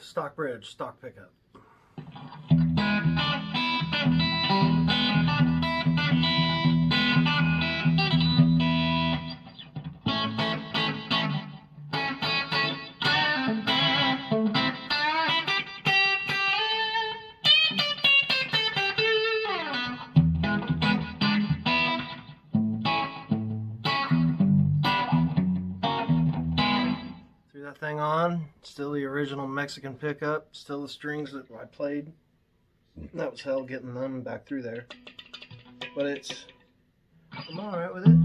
stock bridge, stock pickup. That thing on, still the original Mexican pickup, still the strings that I played. That was hell getting them back through there, but I'm alright with it.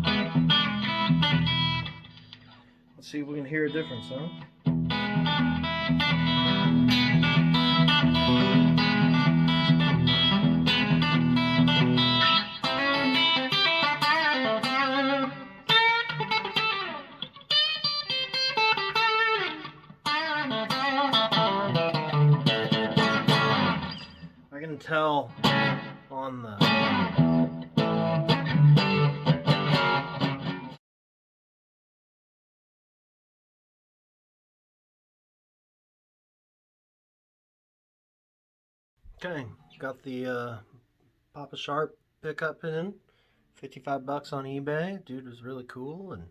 Let's see if we can hear a difference, huh? I can tell on the okay, got the papasharp pickup in, 55 bucks on eBay. Dude was really cool, and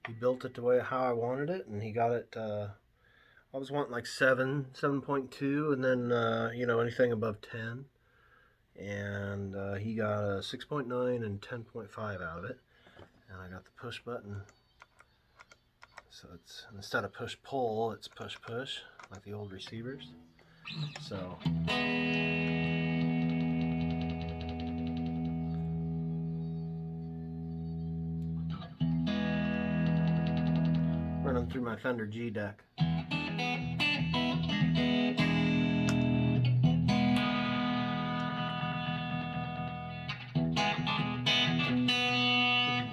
he built it the way how I wanted it, and he got it. I was wanting like 7.2, and then you know, anything above 10. And he got a 6.9 and 10.5 out of it. And I got the push button. So it's, instead of push pull, it's push push, like the old receivers. So running through my Fender G deck.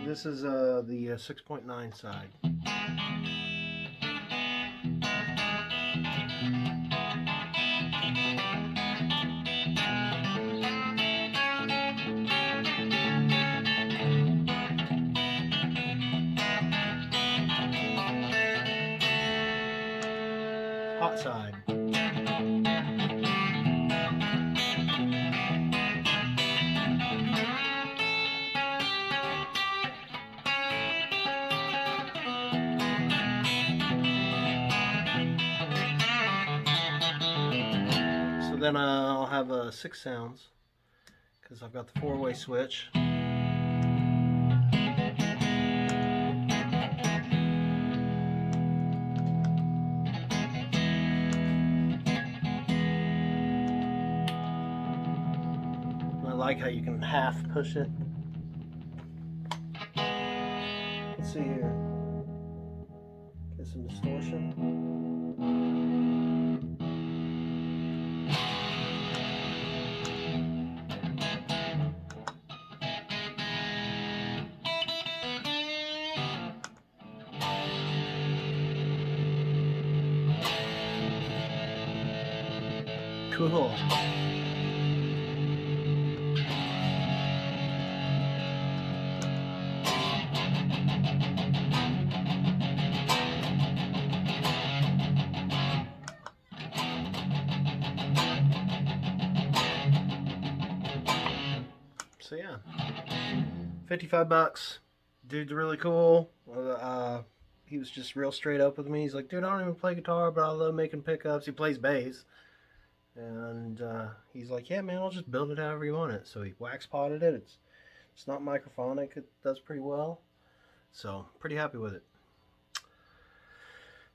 This is the 6.9 side. Hot side. Then I'll have 6 sounds because I've got the 4-way switch. I like how you can half push it. Let's see here. Get some distortion. Cool. So yeah, 55 bucks. Dude's really cool. He was just real straight up with me. He's like, dude, I don't even play guitar, but I love making pickups. He plays bass. And he's like, yeah, man, I'll just build it however you want it. So he wax potted it. It's not microphonic. It does pretty well. So pretty happy with it.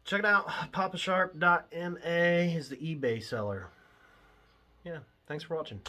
Check it out. papasharp.ma is the eBay seller. Yeah, thanks for watching.